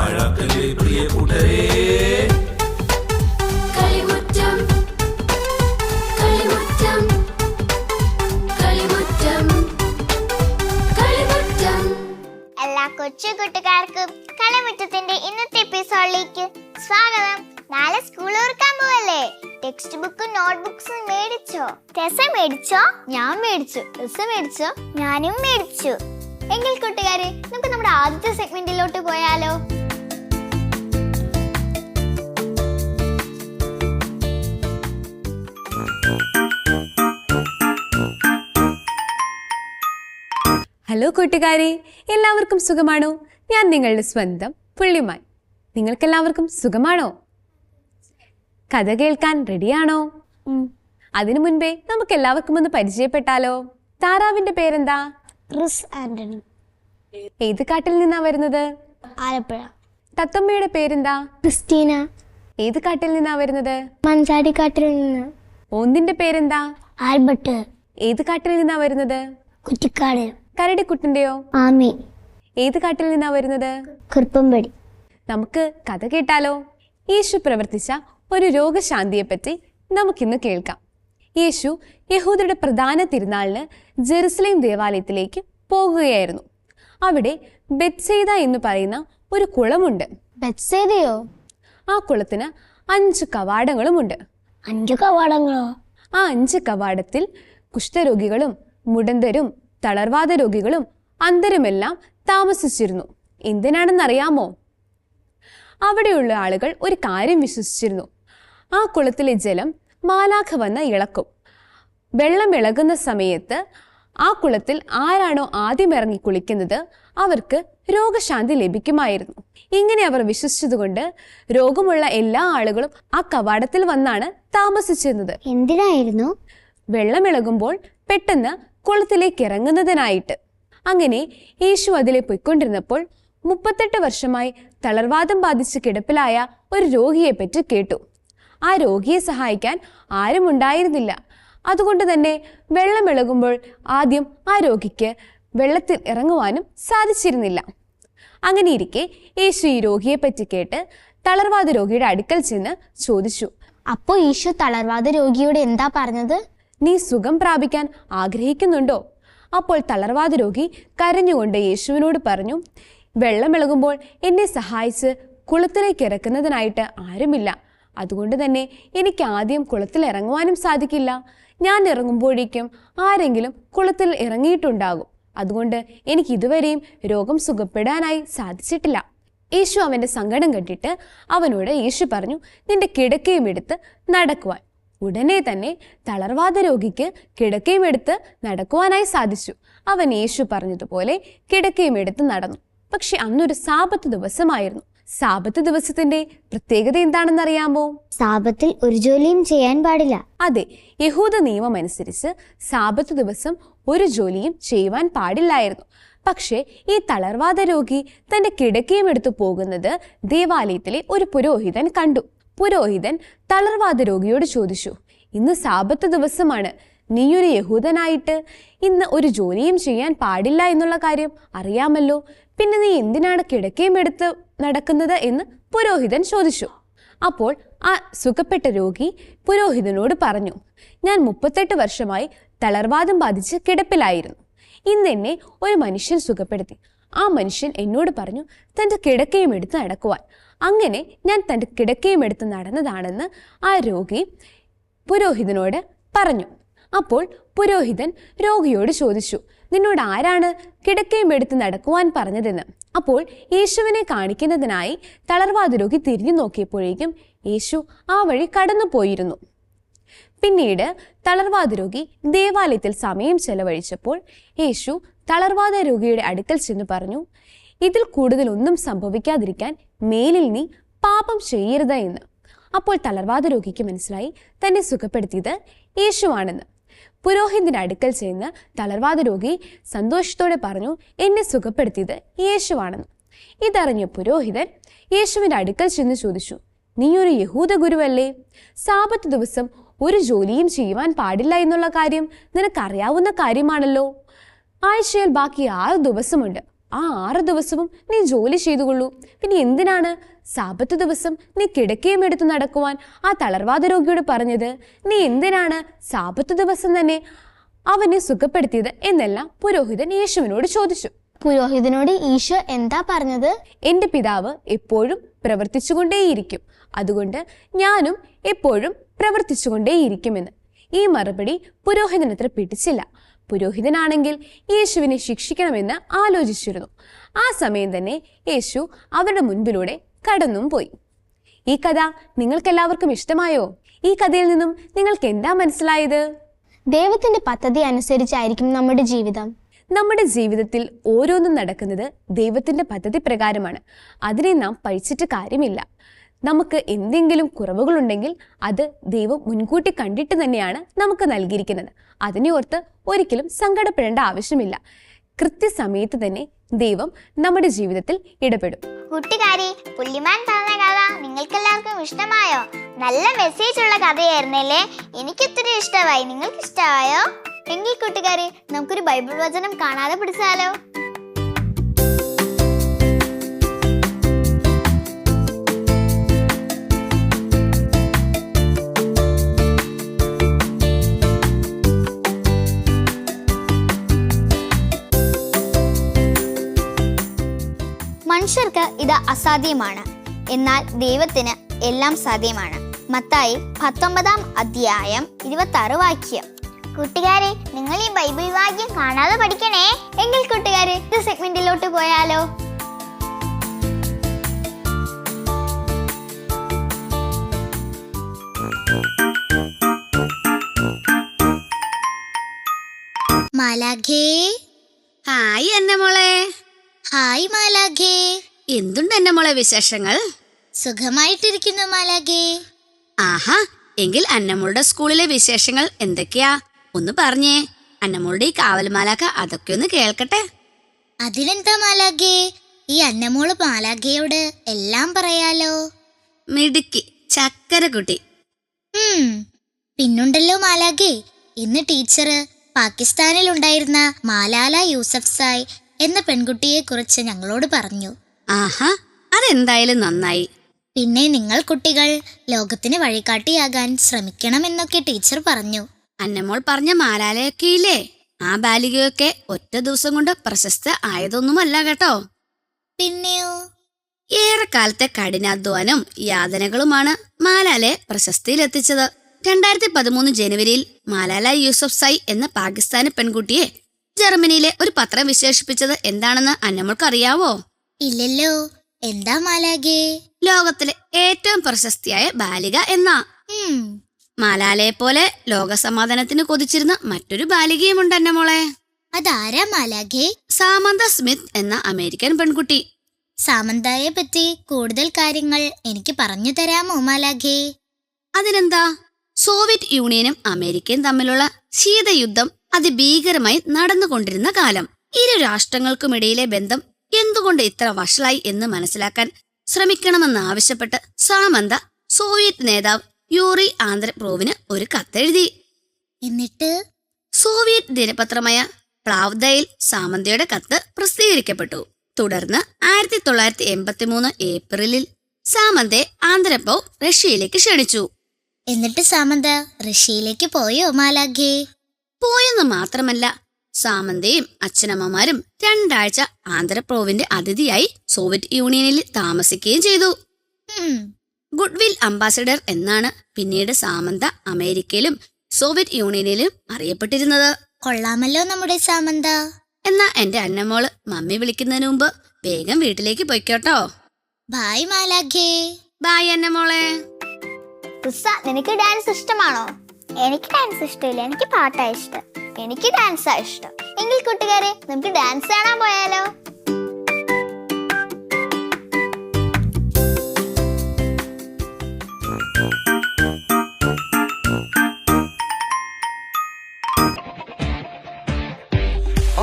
പാഴാക്കല്ലേ പ്രിയ കൂട്ടരേ. എല്ലാ കൊച്ചു കൂട്ടുകാർക്കും കളിമുറ്റത്തിന്റെ ഇന്നത്തെ എപ്പിസോഡിലേക്ക് സ്വാഗതം. നാളെ സ്കൂൾ ഓർക്കാൻ പോവല്ലേ? ടെക്സ്റ്റ് ബുക്കും നോട്ട്ബുക്സും മേടിച്ചോ? ടെസ മേടിച്ചോ? ഞാൻ മേടിച്ചു. ടെസ മേടിച്ചോ? ഞാനും മേടിച്ചു. എങ്കിൽ കൂട്ടുകാരെ, നമുക്ക് നമ്മുടെ ആദ്യത്തെ സെഗ്മെന്റിലോട്ട് പോയാലോ? ഹലോ കൂട്ടുകാരെ, എല്ലാവർക്കും സുഖമാണോ? ഞാൻ നിങ്ങളുടെ സ്വന്തം പുള്ളിമാൻ. നിങ്ങൾക്കെല്ലാവർക്കും സുഖമാണോ? കഥ കേൾക്കാൻ റെഡിയാണോ? അതിനു മുൻപേ നമുക്ക് എല്ലാവർക്കും ഒന്ന് പരിചയപ്പെട്ടാലോ? താറാവിന്റെ പേരെന്താ? ക്രിസ് ആന്റണി. ഏത് കാട്ടിൽ നിന്നാ വരുന്നത്? ആലപ്പുഴ. തത്തമ്മയുടെ പേരെന്താ? ക്രിസ്റ്റീന. ഏത് കാട്ടിൽ നിന്നാ വരുന്നത്? മഞ്ചാടിക്കാട്ടിൽ നിന്ന്. ഓന്തിന്റെ പേരെന്താ? ആൽബർട്ട്. ഏത് കാട്ടിൽ നിന്നാ വരുന്നത്? കുറ്റിക്കാട്. കരടിക്കുട്ടിന്റെയോ? ആമി. ഏത് കാട്ടിൽ നിന്നാ വരുന്നത്? കുറുപ്പമ്പടി. നമുക്ക് കഥ കേട്ടാലോ? യേശു പ്രവർത്തിച്ച ഒരു രോഗശാന്തിയെപ്പറ്റി നമുക്കിന്ന് കേൾക്കാം. യേശു യഹൂദരുടെ പ്രധാന തിരുനാളിന് ജെറുസലേം ദേവാലയത്തിലേക്ക് പോകുകയായിരുന്നു. അവിടെ ബെത്സേദ എന്ന് പറയുന്ന ഒരു കുളമുണ്ട്. ബെത്സേദയോ? ആ കുളത്തിന് 5 കവാടങ്ങളുമുണ്ട്. 5 കവാടങ്ങളോ? ആ 5 കവാടത്തിൽ കുഷ്ഠരോഗികളും മുടന്തരും തളർവാദ രോഗികളും അന്ധരുമെല്ലാം താമസിച്ചിരുന്നു. എന്തിനാണെന്നറിയാമോ? അവിടെയുള്ള ആളുകൾ ഒരു കാര്യം വിശ്വസിച്ചിരുന്നു. ആ കുളത്തിലെ ജലം മാലാഖ വന്ന് ഇളക്കും. വെള്ളം ഇളകുന്ന സമയത്ത് ആ കുളത്തിൽ ആരാണോ ആദ്യം ഇറങ്ങി കുളിക്കുന്നത് അവർക്ക് രോഗശാന്തി ലഭിക്കുമായിരുന്നു. ഇങ്ങനെ അവർ വിശ്വസിച്ചതുകൊണ്ട് രോഗമുള്ള എല്ലാ ആളുകളും ആ കവാടത്തിൽ വന്നാണ് താമസിച്ചിരുന്നത്. എന്തിനായിരുന്നു? വെള്ളമിളകുമ്പോൾ പെട്ടെന്ന് കുളത്തിലേക്ക് ഇറങ്ങുന്നതിനായിട്ട്. അങ്ങനെ യേശു അതിലെ പോയിക്കൊണ്ടിരുന്നപ്പോൾ 38 വർഷമായി തളർവാദം ബാധിച്ച് കിടപ്പിലായ ഒരു രോഗിയെ പറ്റി കേട്ടു. ആ രോഗിയെ സഹായിക്കാൻ ആരും ഉണ്ടായിരുന്നില്ല. അതുകൊണ്ട് തന്നെ വെള്ളമിളകുമ്പോൾ ആദ്യം ആ രോഗിക്ക് വെള്ളത്തിൽ ഇറങ്ങുവാനും സാധിച്ചിരുന്നില്ല. അങ്ങനെ ഇരിക്കെ യേശു ഈ രോഗിയെ പറ്റി കേട്ട് തളർവാദ രോഗിയുടെ അടുക്കൽ ചെന്ന് ചോദിച്ചു. അപ്പോ ഈശോ തളർവാദ രോഗിയോട് എന്താ പറഞ്ഞത്? നീ സുഖം പ്രാപിക്കാൻ ആഗ്രഹിക്കുന്നുണ്ടോ? അപ്പോൾ തളർവാദ രോഗി കരഞ്ഞുകൊണ്ട് യേശുവിനോട് പറഞ്ഞു, വെള്ളമിളകുമ്പോൾ എന്നെ സഹായിച്ച് കുളത്തിലേക്ക് ഇറക്കുന്നതിനായിട്ട് ആരുമില്ല. അതുകൊണ്ട് തന്നെ എനിക്ക് ആദ്യം കുളത്തിൽ ഇറങ്ങുവാനും സാധിക്കില്ല. ഞാൻ ഇറങ്ങുമ്പോഴേക്കും ആരെങ്കിലും കുളത്തിൽ ഇറങ്ങിയിട്ടുണ്ടാകും. അതുകൊണ്ട് എനിക്ക് ഇതുവരെയും രോഗം സുഖപ്പെടാനായി സാധിച്ചിട്ടില്ല. യേശു അവൻ്റെ സങ്കടം കണ്ടിട്ട് അവനോട് യേശു പറഞ്ഞു, നിന്റെ കിടക്കയും എടുത്ത് നടക്കുവാൻ. ഉടനെ തന്നെ തളർവാദ രോഗിക്ക് കിടക്കയും എടുത്ത് നടക്കുവാനായി സാധിച്ചു. അവൻ യേശു പറഞ്ഞതുപോലെ കിടക്കയും എടുത്ത് നടന്നു. പക്ഷെ അന്നൊരു സാബത്ത് ദിവസമായിരുന്നു. സാബത്ത് ദിവസത്തിന്റെ പ്രത്യേകത എന്താണെന്നറിയാമോ? സാബത്തിൽ ഒരു ജോലിയും ചെയ്യാൻ പാടില്ല. അതെ, യഹൂദ നിയമം അനുസരിച്ച് സാബത്ത് ദിവസം ഒരു ജോലിയും ചെയ്യുവാൻ പാടില്ലായിരുന്നു. പക്ഷേ ഈ തളർവാദ രോഗി തന്റെ കിടക്കയും എടുത്തു പോകുന്നത് ദേവാലയത്തിലെ ഒരു പുരോഹിതൻ കണ്ടു. പുരോഹിതൻ തളർവാദ രോഗിയോട് ചോദിച്ചു, ഇന്ന് സാബത്ത് ദിവസമാണ്. നീയൊരു യഹൂദനായിട്ട് ഇന്ന് ഒരു ജോലിയും ചെയ്യാൻ പാടില്ല എന്നുള്ള കാര്യം അറിയാമല്ലോ. പിന്നെ നീ എന്തിനാണ് കിടക്കയും എടുത്ത് നടക്കുന്നത് എന്ന് പുരോഹിതൻ ചോദിച്ചു. അപ്പോൾ ആ സുഖപ്പെട്ട രോഗി പുരോഹിതനോട് പറഞ്ഞു, ഞാൻ 38 വർഷമായി തളർവാദം ബാധിച്ച് കിടപ്പിലായിരുന്നു. ഇന്ന് എന്നെ ഒരു മനുഷ്യൻ സുഖപ്പെടുത്തി. ആ മനുഷ്യൻ എന്നോട് പറഞ്ഞു തൻ്റെ കിടക്കയും എടുത്ത് നടക്കുവാൻ. അങ്ങനെ ഞാൻ തൻ്റെ കിടക്കയും എടുത്ത് നടന്നതാണെന്ന് ആ രോഗി പുരോഹിതനോട് പറഞ്ഞു. അപ്പോൾ പുരോഹിതൻ രോഗിയോട് ചോദിച്ചു, നിന്നോട് ആരാണ് കിടക്കയും എടുത്ത് നടക്കുവാൻ പറഞ്ഞതെന്ന്. അപ്പോൾ യേശുവിനെ കാണിക്കുന്നതിനായി തളർവാദ രോഗി തിരിഞ്ഞു നോക്കിയപ്പോഴേക്കും യേശു ആ വഴി കടന്നു പോയിരുന്നു. പിന്നീട് തളർവാദ രോഗി ദേവാലയത്തിൽ സമയം ചെലവഴിച്ചപ്പോൾ യേശു തളർവാദ രോഗിയുടെ അടുക്കൽ ചെന്ന് പറഞ്ഞു, ഇതിൽ കൂടുതൽ ഒന്നും സംഭവിക്കാതിരിക്കാൻ മേലിൽ നീ പാപം ചെയ്യരുത് എന്ന്. അപ്പോൾ തളർവാദ രോഗിക്ക് മനസ്സിലായി തന്നെ സുഖപ്പെടുത്തിയത് യേശുവാണെന്ന്. പുരോഹിതന്റെ അടുക്കൽ ചെന്ന് തളർവാദ രോഗി സന്തോഷത്തോടെ പറഞ്ഞു, എന്നെ സുഖപ്പെടുത്തിയത് യേശുവാണെന്ന്. ഇതറിഞ്ഞ പുരോഹിതൻ യേശുവിന്റെ അടുക്കൽ ചെന്ന് ചോദിച്ചു, നീ ഒരു യഹൂദ ഗുരുവല്ലേ? സാബത്ത് ദിവസം ഒരു ജോലിയും ചെയ്യുവാൻ പാടില്ല എന്നുള്ള കാര്യം നിനക്കറിയാവുന്ന കാര്യമാണല്ലോ. ആഴ്ചയിൽ ബാക്കി 6 ദിവസമുണ്ട്. ആ 6 ദിവസവും നീ ജോലി ചെയ്തുകൊള്ളൂ. പിന്നെ എന്തിനാണ് സാബത്ത് ദിവസം നീ കിടക്കയും എടുത്ത് നടക്കുവാൻ ആ തളർവാദ രോഗിയോട് പറഞ്ഞത്? നീ എന്തിനാണ് സാബത്ത് ദിവസം തന്നെ അവനെ സുഖപ്പെടുത്തിയത് എന്നെല്ലാം പുരോഹിതൻ യേശുവിനോട് ചോദിച്ചു. പുരോഹിതനോട് ഈശോ എന്താ പറഞ്ഞത്? എന്റെ പിതാവ് എപ്പോഴും പ്രവർത്തിച്ചുകൊണ്ടേയിരിക്കും, അതുകൊണ്ട് ഞാനും എപ്പോഴും പ്രവർത്തിച്ചുകൊണ്ടേയിരിക്കുമെന്ന്. ഈ മറുപടി പുരോഹിതനത്ര പിടിച്ചില്ല. പുരോഹിതനാണെങ്കിൽ യേശുവിനെ ശിക്ഷിക്കണമെന്ന് ആലോചിച്ചിരുന്നു. ആ സമയം തന്നെ യേശു അവരുടെ മുൻപിലൂടെ കടന്നും പോയി. ഈ കഥ നിങ്ങൾക്കെല്ലാവർക്കും ഇഷ്ടമായോ? ഈ കഥയിൽ നിന്നും നിങ്ങൾക്ക് എന്താ മനസ്സിലായത്? ദൈവത്തിന്റെ പദ്ധതി അനുസരിച്ചായിരിക്കും നമ്മുടെ ജീവിതം. നമ്മുടെ ജീവിതത്തിൽ ഓരോന്നും നടക്കുന്നത് ദൈവത്തിന്റെ പദ്ധതി പ്രകാരമാണ്. അതിനെ നാം പഴിച്ചിട്ട് കാര്യമില്ല. നമുക്ക് എന്തെങ്കിലും കുറവുകളുണ്ടെങ്കിൽ അത് ദൈവം മുൻകൂട്ടി കണ്ടിട്ട് തന്നെയാണ് നമുക്ക് നൽകിയിരിക്കുന്നത്. അതിനെ ഓർത്ത് ഒരിക്കലും സങ്കടപ്പെടേണ്ട ആവശ്യമില്ല. കൃത്യസമയത്ത് തന്നെ ദൈവം നമ്മുടെ ജീവിതത്തിൽ ഇടപെടും. കൂട്ടുകാരി, പുള്ളിമാൻ പറഞ്ഞ കഥ നിങ്ങൾക്കെല്ലാവർക്കും ഇഷ്ടമായോ? നല്ല മെസ്സേജ് ഉള്ള കഥയായിരുന്നല്ലേ? എനിക്കൊത്തിരി ഇഷ്ടമായി. നിങ്ങൾക്ക് ഇഷ്ടമായോ? എങ്കിൽ കൂട്ടുകാരി, നമുക്കൊരു ബൈബിൾ വചനം കാണാതെ പഠിച്ചാലോ? മനുഷ്യർക്ക് ഇത് അസാധ്യമാണ്, എന്നാൽ ദൈവത്തിന് എല്ലാം സാധ്യമാണ്. മത്തായി 19:26 വാക്യം. കൂട്ടുകാരെ, നിങ്ങൾ ഈ ബൈബിൾ വാക്യം കാണാതെ പഠിക്കണേ. എങ്കിൽ കൂട്ടുകാരെ, ഇത് സെഗ്മെന്റിലോട്ട് പോയാലോ? മാലാഖേ. ഹായ് എന്നെ മോളെ. ഹായ് മാലാഖേ. എന്തുണ്ട് എന്നെ മോളെ വിശേഷങ്ങൾ? സുഖമായിട്ടിരിക്കുന്നു മാലാഖേ. ആഹാ, എങ്കിൽ അന്നമ്മളുടെ സ്കൂളിലെ വിശേഷങ്ങൾ എന്തൊക്കെയാ ഒന്ന് പറഞ്ഞേ. അന്നമ്മളുടെ ഈ കാവൽമാലാഖ അതൊക്കെ ഒന്ന് കേൾക്കട്ടെ. അതിനെന്താ മാലാഖേ, ഈ അന്നമോള് മാലാഖയോട് എല്ലാം പറയാലോ. മിടുക്കി ചക്കര കുട്ടി. പിന്നുണ്ടല്ലോ മാലാഖേ, ഇന്ന് ടീച്ചർ പാകിസ്ഥാനിൽ ഉണ്ടായിരുന്ന മാലാല യൂസഫ്സായ് എന്ന പെൺകുട്ടിയെ കുറിച്ച് ഞങ്ങളോട് പറഞ്ഞു. ആഹാ, അതെന്തായാലും നന്നായി. പിന്നെ നിങ്ങൾ കുട്ടികൾ ലോകത്തിന് വഴികാട്ടിയാകാൻ ശ്രമിക്കണമെന്നൊക്കെ ടീച്ചർ പറഞ്ഞു. അന്നമോൾ പറഞ്ഞ മാലാലയൊക്കെ ഇല്ലേ, ആ ബാലികയൊക്കെ ഒറ്റ ദിവസം കൊണ്ട് പ്രശസ്ത ആയതൊന്നുമല്ല കേട്ടോ. പിന്നെയോ? ഏറെക്കാലത്തെ കഠിനാധ്വാനം യാതനകളുമാണ് മാലാലയെ പ്രശസ്തിയിലെത്തിച്ചത്. 2013 ജനുവരിയിൽ മാലാല യൂസഫ്സായ് എന്ന പാകിസ്ഥാനി പെൺകുട്ടിയെ ജർമ്മനിയിലെ ഒരു പത്രം വിശേഷിപ്പിച്ചത് എന്താണെന്ന് അന്നമോൾക്ക് അറിയാവോ? ഇല്ലല്ലോ. എന്താ മാലാഖേ? ലോകത്തിലെ ഏറ്റവും പ്രശസ്തിയായ ബാലിക എന്നാ. മാലാലയെ പോലെ ലോകസമാധാനത്തിന് കൊതിച്ചിരുന്ന മറ്റൊരു ബാലികയുമുണ്ട് എന്നെ മോളെ. അതാരാ മാലാഖേ? സാമന്ത സ്മിത്ത് എന്ന അമേരിക്കൻ പെൺകുട്ടി. സാമന്തയെ പറ്റി കൂടുതൽ കാര്യങ്ങൾ എനിക്ക് പറഞ്ഞു തരാമോ മാലാഖേ? അതിനെന്താ, സോവിയറ്റ് യൂണിയനും അമേരിക്കയും തമ്മിലുള്ള ശീതയുദ്ധം അതിഭീകരമായി നടന്നുകൊണ്ടിരുന്ന കാലം. ഇരു രാഷ്ട്രങ്ങൾക്കുമിടയിലെ ബന്ധം എന്തുകൊണ്ട് ഇത്ര വഷളായി എന്ന് മനസ്സിലാക്കാൻ ശ്രമിക്കണമെന്നാവശ്യപ്പെട്ട് സാമന്ത സോവിയറ്റ് നേതാവ് യൂറി ആന്ദ്രപ്രോവിന് ഒരു കത്തെഴുതി. എന്നിട്ട് സോവിയറ്റ് ദിനപത്രമായ പ്ലാവ്ദയിൽ സാമന്തയുടെ കത്ത് പ്രസിദ്ധീകരിക്കപ്പെട്ടു. തുടർന്ന് 1983 ഏപ്രിലിൽ സാമന്തയെ ആന്ദ്രപ്രോവ് റഷ്യയിലേക്ക് ക്ഷണിച്ചു. എന്നിട്ട് സാമന്ത റഷ്യയിലേക്ക് പോയോ മാലാഖേ? പോയെന്ന് മാത്രമല്ല, സാമന്തയും അച്ഛനമ്മമാരും 2 ആഴ്ച ആന്ദ്രപ്രോവിന്റെ അതിഥിയായി സോവിയറ്റ് യൂണിയനിൽ താമസിക്കുകയും ചെയ്തു. ഗുഡ്വിൽ അംബാസഡർ എന്നാണ് പിന്നീട് സാമന്ത അമേരിക്കയിലും സോവിയറ്റ് യൂണിയനിലും അറിയപ്പെട്ടിരുന്നത്. കൊള്ളാമല്ലോ നമ്മുടെ സാമന്ത. എന്നാ എന്റെ അന്നമോള് മമ്മി വിളിക്കുന്നതിന് മുമ്പ് വേഗം വീട്ടിലേക്ക് പൊയ്ക്കോട്ടോ. ബായ് മാലാഖേ. ബായ് അന്നമോളെ. നിനക്ക് ഡാൻസ് ഇഷ്ടമാണോ? എനിക്ക് ഡാൻസ് ഇഷ്ടമില്ല, എനിക്ക് പാട്ടാ ഇഷ്ടം. എനിക്ക് ഡാൻസാ ഇഷ്ടം. എങ്കിൽ കൂട്ടുകാരെ, നമുക്ക് ഡാൻസ് കാണാൻ പോയാലോ?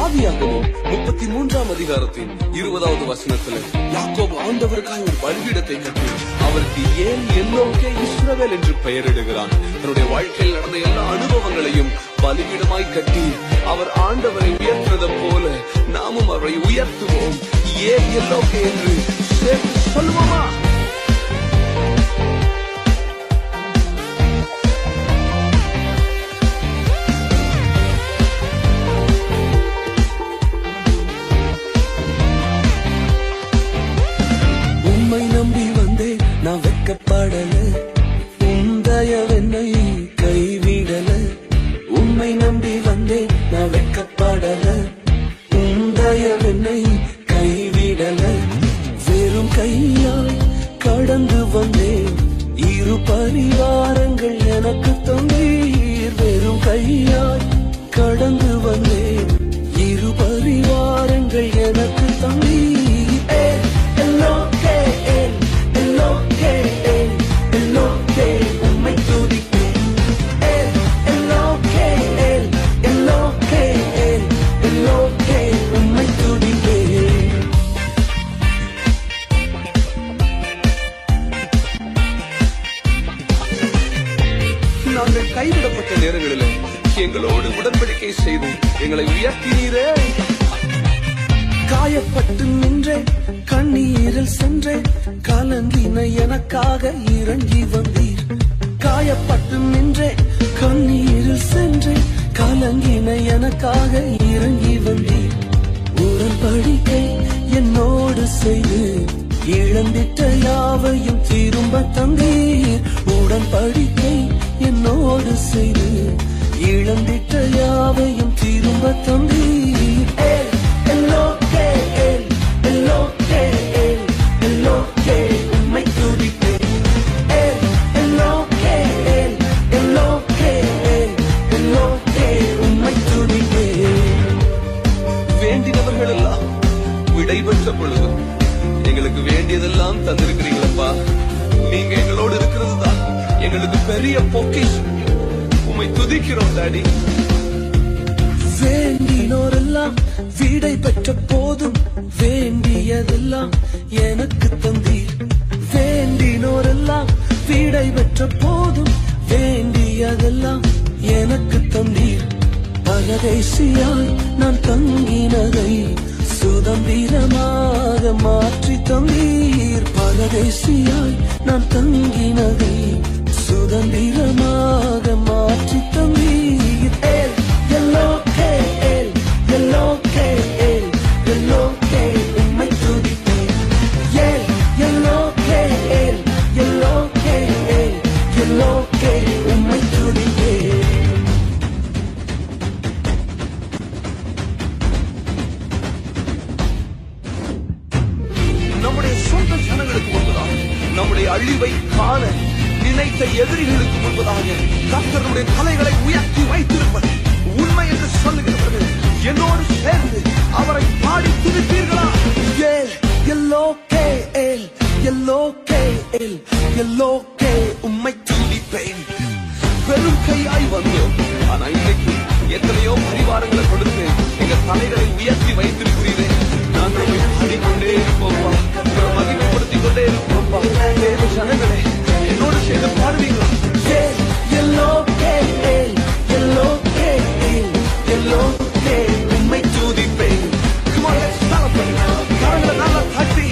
ஆதியாகமம் 33ஆம் அதிகாரத்தின் 20வது வசனத்துல யாக்கோபு ஆண்டவருக்காய் ஒரு பலிபீடத்தை கட்டி அவருக்கு ஏன் என்னோக்கே இஸ்ரவேல் என்று பெயரிடுகிறான். தன்னுடைய வாழ்க்கையில் நடந்த எல்லா அனுபவங்களையும் பலிபீடமாய் கட்டி அவர் ஆண்டவரை உயர்த்துவது போல நாமும் அவரை உயர்த்துவோம். ஏன் எல்லோகே என்று சேர்த்து சொல்லுவோமா? உம்மை நம்பி வந்தேன் நான் வெட்கப்படல, உந்தயவென்னை கைவிடல. உம்மை நம்பி வந்தேன் நான் வெட்கப்படல, உந்தயவென்னை கைவிடல. வெறும் கையாய் கடந்து வந்தேன், இரு பரிவாரங்கள் எனக்கு தந்தீர். வெறும் கையாய் கடந்து வந்தேன், இரு பரிவாரங்கள் எனக்கு தந்தீர். உம்மை துதிப்பேன். உம்மை துதிப்பேன். நாங்கள் கைவிடப்பட்ட நேரங்களில் எங்களோடு உடன்படிக்கை செய்து எங்களை உயர்த்தினீரே. காயப்பட்டு நின்றேன், கண்ணீரில் சென்றேன், கலங்கின எனக்காக இறங்கி வந்தீர். காயப்பட்டு நின்றேன், கண்ணீரில் சென்றேன், கலங்கின எனக்காக இறங்கி வந்தீர். உடன்படிக்கை என்னோடு செய்து இழந்திட்ட யாவையும் திரும்ப தந்தீர். உடன்படிக்கை என்னோடு செய்து இழந்திட்ட யாவையும் திரும்ப தந்தீர். உம்மை துதிப்பேன். உம்மை துதிப்பேன். வேண்டினவர்கள் எல்லாம் விடைபெற்ற பொழுது எங்களுக்கு வேண்டியதெல்லாம் தந்திருக்கிறீங்களப்பா. நீங்க எங்களோடு இருக்கிறது தான் எங்களுக்கு பெரிய பொக்கிஷம். உம்மை துதிக்கிறோம் டாடி. வேண்டினோரெல்லாம் விடை பெற்ற போதும் வேண்டியதெல்லாம் எனக்கு தந்தீர். வேண்டினோரெல்லாம் விடை பெற்ற போதும் வேண்டியதெல்லாம் எனக்கு தந்தீர். பரதேசியாய் நான் தங்கினதை சுதந்திரமாக மாற்றி தந்தீர். பரதேசியாய் நான் தங்கினதை சுதந்திரமாக மாற்றி தந்தீர். உம்மை துதிப்பேன். உம்மை துதிப்பேன். நம்முடைய சொந்த ஜனங்களுக்கு முன்பதாக நம்முடைய அழிவை காண நினைத்த எதிரிகளுக்கு முன்பதாக கர்த்தருடைய தலைகளை உயர்த்தி வைத்திருப்பது உண்மை என்று சொல்லுகிறவர்கள் என்னோடு சேர்ந்து அவரை பாடி துதிப்பீர்களா? உம்மை துதிப்பேன். பெரும் கையாய் வந்தோம், ஆனா இன்னைக்கு எத்தனையோ பரிவாரங்களை கொடுத்து எங்க தலைகளை உயர்த்தி வைத்திருக்கிறீரே. நாங்கள் பாடிக்கொண்டே இருப்போம்ப்பா, மகிமைப்படுத்திக் கொண்டே இருப்போம்ப்பா. ஜனங்களே என்னோடு சேர்ந்து பாடுவீங்களா? உம்மை துதிப்பேன். கரங்களை நல்லா தட்டி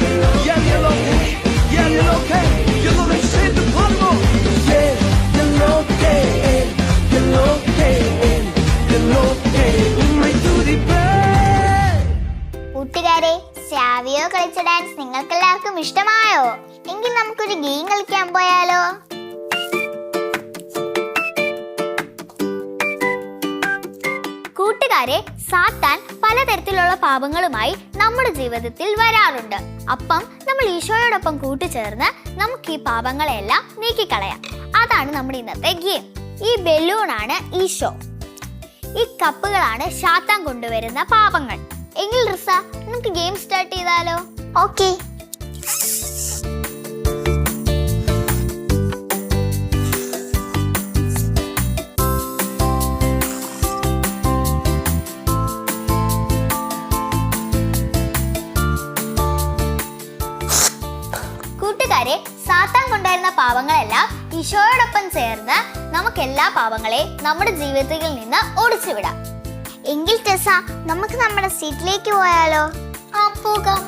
எல்லோரும் சேர்ந்து பாடுவோம். உம்மை துதிப்பேன். കൂട്ടുകാരെ, ശ്രാവിയോ കളിച്ച ഡാൻസ് നിങ്ങൾക്ക് എല്ലാവർക്കും ഇഷ്ടമായോ? എങ്കിൽ നമുക്കൊരു ഗെയിം കളിക്കാൻ പോയാലോ? കൂട്ടുകാരെ, സാത്താൻ പലതരത്തിലുള്ള പാപങ്ങളുമായി നമ്മുടെ ജീവിതത്തിൽ വരാറുണ്ട്. അപ്പം നമ്മൾ ഈശോയോടൊപ്പം കൂട്ടുചേർന്ന് നമുക്ക് ഈ പാപങ്ങളെല്ലാം നീക്കിക്കളയാം. അതാണ് നമ്മുടെ ഇന്നത്തെ ഗെയിം. ഈ ബലൂണാണ് ഈശോ, ഈ കപ്പുകളാണ് സാത്താൻ കൊണ്ടുവരുന്ന പാപങ്ങൾ. എങ്കിൽ റിസ, നമുക്ക് ഗെയിം സ്റ്റാർട്ട് ചെയ്താലോ? ഓക്കെ. കൂട്ടുകാരെ, സാത്താൻ കൊണ്ടുവരുന്ന പാവങ്ങളെല്ലാം ഈശോയോടൊപ്പം ചേർന്ന് നമുക്ക് എല്ലാ പാപങ്ങളെയും നമ്മുടെ ജീവിതത്തിൽ നിന്ന് ഓടിച്ചു വിടാം. എങ്കിൽ ടെസ, നമുക്ക് നമ്മുടെ സീറ്റിലേക്ക് പോയാലോ? പോകാം.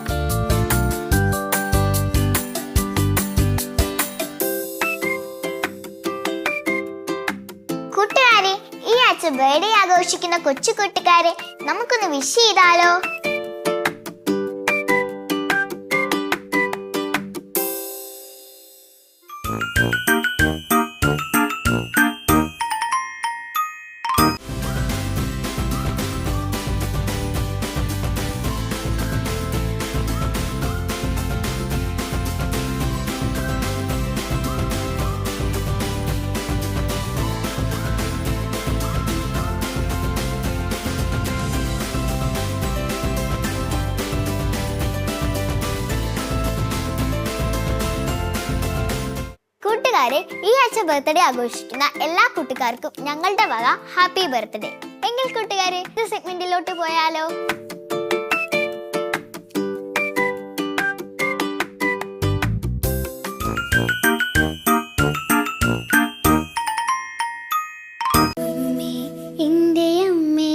കൂട്ടുകാരെ, ഈ ആഴ്ച ബർത്ത്ഡേ ആഘോഷിക്കുന്ന കൊച്ചു കൂട്ടുകാരെ നമുക്കൊന്ന് വിഷ് ചെയ്താലോ? കൂട്ടുകാരെ, ഈ ആഴ്ച ബർത്ത്ഡേ ആഘോഷിക്കുന്ന എല്ലാ കൂട്ടുകാർക്കും ഞങ്ങളുടെ വക ഹാപ്പി ബർത്ത്ഡേ. എങ്കിൽ കൂട്ടുകാരെ, ഇത് സെഗ്മെന്റിലോട്ട് പോയാലോ? അമ്മേ, എൻ്റെ അമ്മേ,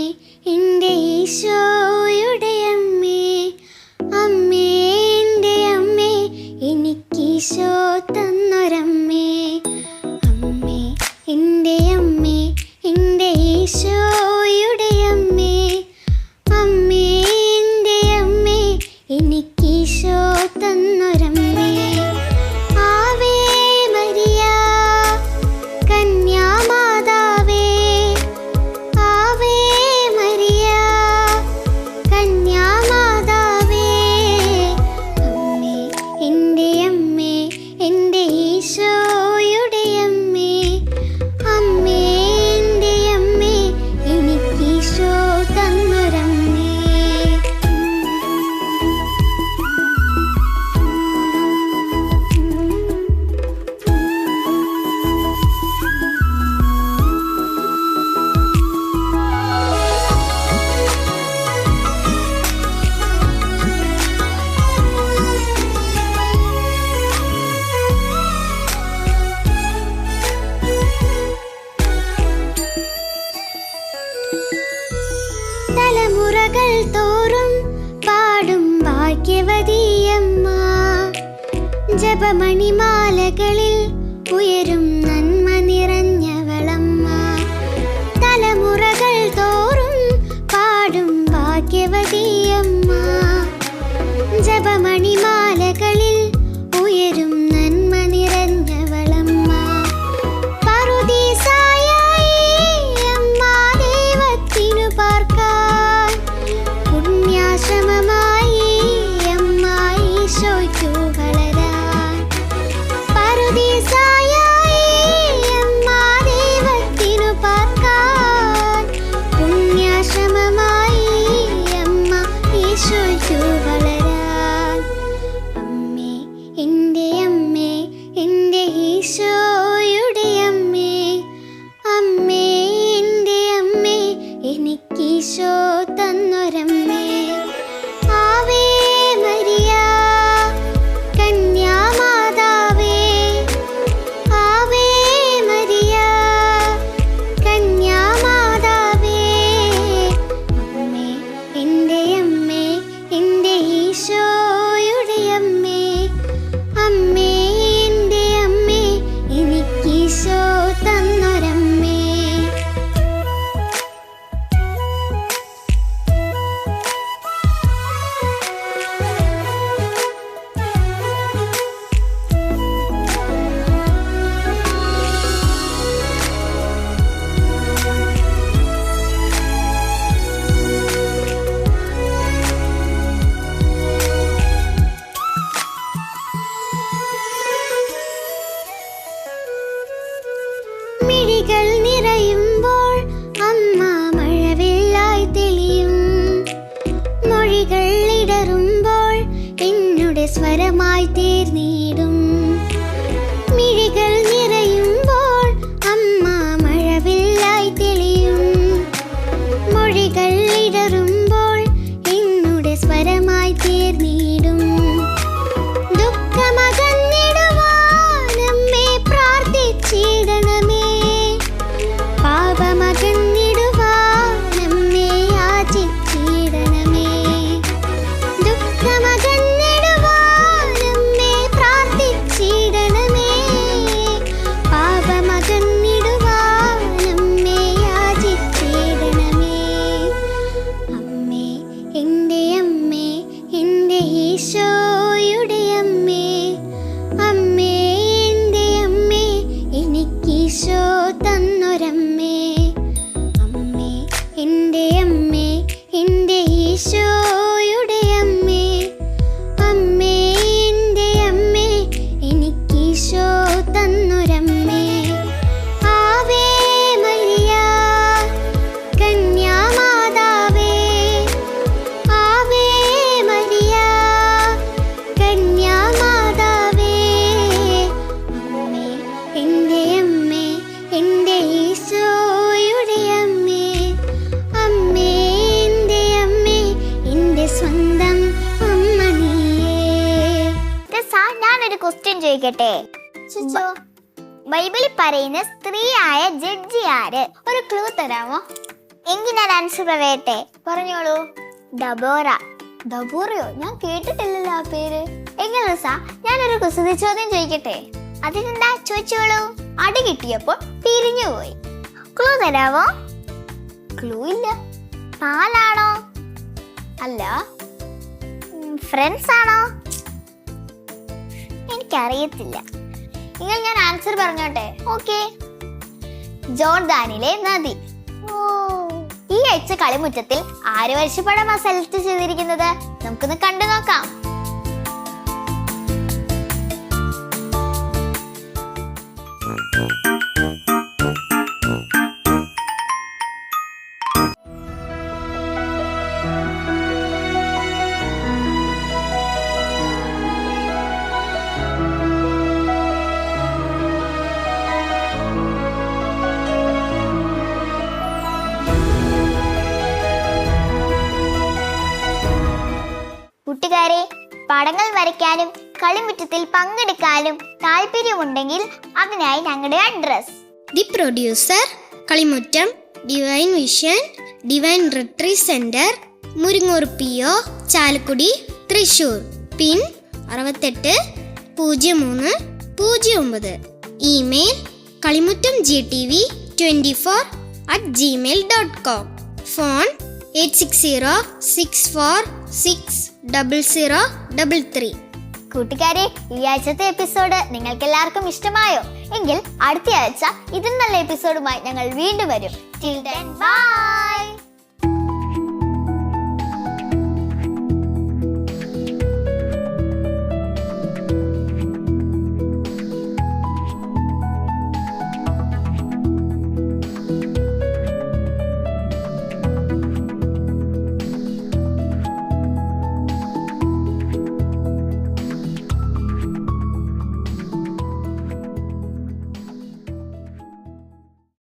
എൻ്റെ ഈശോയുടെ അമ്മേ, അമ്മേ എൻ്റെ അമ്മേ, എനിക്കീശോ തന്നൊരമ്മേ. അമ്മേ എൻ്റെ അമ്മേ, എൻ്റെ ഈശോയുടെ അമ്മേ, അമ്മേ എൻ്റെ അമ്മേ, എനിക്കീശോ തന്നൊരമ്മേ. ആവേ മരിയ കന്യാമാതാവേ, ആവേ മരിയ കന്യാമാതാവേ, അമ്മേ എൻ്റെ അമ്മേ, എൻ്റെ ഈശോയുടെ അമ്മേ, അമ്മേ എൻ്റെ അമ്മേ, എനിക്കീശോ തന്നൊരമ്മേ. തലമുറകൾ തോറും പാടും ഭാഗ്യവതിയമ്മ, ജപമണിമാലകളിൽ ഉയരും നന്മ നിറഞ്ഞവളമ്മ. തലമുറകൾ തോറും പാടും ഭാഗ്യവതിയമ്മ, ജപമണിമാലകളിൽ ഉയരും നന്മ നിറഞ്ഞവളമ്മ. പറുദീസായായി അമ്മ ദൈവത്തിനു പാർക്കാൻ, പുണ്യാശ്രമമായി അമ്മ ഈശോയ്ക്കു വളരാൻ. പറുദീസായായി അമ്മ ദൈവത്തിനു പാർക്കാൻ, പുണ്യാശ്രമമായി അമ്മ ഈശോയ്ക്കു വളരാൻ. അമ്മേ എൻ്റെ അമ്മേ, എൻ്റെ ഈശോയുടെ അമ്മേ, അമ്മേ എൻ്റെ അമ്മേ, എനിക്കീശോ തന്നൊരമ്മേ. ആവേ മരിയ കന്യാമാതാവേ, ആവേ മരിയ കന്യാമാതാവേ, അമ്മേ എൻ്റെ അമ്മേ, എൻ്റെ ഈശോയുടെ അമ്മേ, അമ്മേ എൻ്റെ അമ്മേ, എനിക്കീശോ തന്നൊരമ്മേ. മിഴികൾ നിറയുമ്പോൾ അമ്മ മഴവില്ലായി തെളിയും, മൊഴികൾ ഇടറുമ്പോൾ എന്നുടെ സ്വരമായി തീർന്നിടും. മിഴികൾ നിറയുമ്പോൾ അമ്മ മഴവില്ലായി തെളിയും, മൊഴികൾ ഇടറുമ്പോൾ എന്നുടെ സ്വരമായി തീർന്നിടും. ദുഃഖമകന്നിടുവാൻ അമ്മേ പ്രാർത്ഥിച്ച ഞാനൊരു ക്വസ്റ്റ്യൻ ചോദിക്കട്ടെ? ബൈബിളിൽ പറയുന്ന സ്ത്രീയായ ജഡ്ജി ആര്? ഒരു ക്ലൂ തരാമോ? എങ്കിൽ ഞാൻ ആൻസർ പറയട്ടെ. പറഞ്ഞോളൂ. ഡബോറ. ഡബോറയോ? ഞാൻ കേട്ടിട്ടില്ലല്ലോ ആ പേര്. എങ്കിൽ ഞാനൊരു കുസൃതി ചോദ്യം ചോദിക്കട്ടെ? അതിനെന്താ, ചോദിച്ചോളൂ. അടി കിട്ടിയപ്പോൾ പിരിഞ്ഞു പോയി. ക്ലൂ തരാമോ? ക്ലൂ ഇല്ല. പാലാണോ? അല്ല. ഫ്രണ്ട്സ് ആണോ? എനിക്കറിയത്തില്ല. നിങ്ങൾ ഞാൻ ആൻസർ പറഞ്ഞോട്ടെ? ഓക്കെ. ജോർദാനിലെ നദി. ഈ ആഴ്ച കളിമുറ്റത്തിൽ ആര് വർഷപ്പടമാ സെലക്ട് ചെയ്തിരിക്കുന്നത്? നമുക്കൊന്ന് കണ്ടു നോക്കാം. കൂട്ടുകാരെ, പടങ്ങൾ വരയ്ക്കാനും കളിമുറ്റത്തിൽ പങ്കെടുക്കാനും താല്പര്യമുണ്ടെങ്കിൽ അതിനായി ഞങ്ങളുടെ address: the producer, Kalimuttam, divine vision, divine retreat centre, Muringoor PO, Chalakudy, Thrissur. Pin 680309. Email kalimuttmgtv24@gmail.com. Phone 8606460033. കൂട്ടുകാരെ, ഈ ആഴ്ചത്തെ എപ്പിസോഡ് നിങ്ങൾക്ക് എല്ലാവർക്കും ഇഷ്ടമായോ? എങ്കിൽ അടുത്ത ആഴ്ച ഇതിൽ നല്ല എപ്പിസോഡുമായി ഞങ്ങൾ വീണ്ടും വരും. Till then, bye.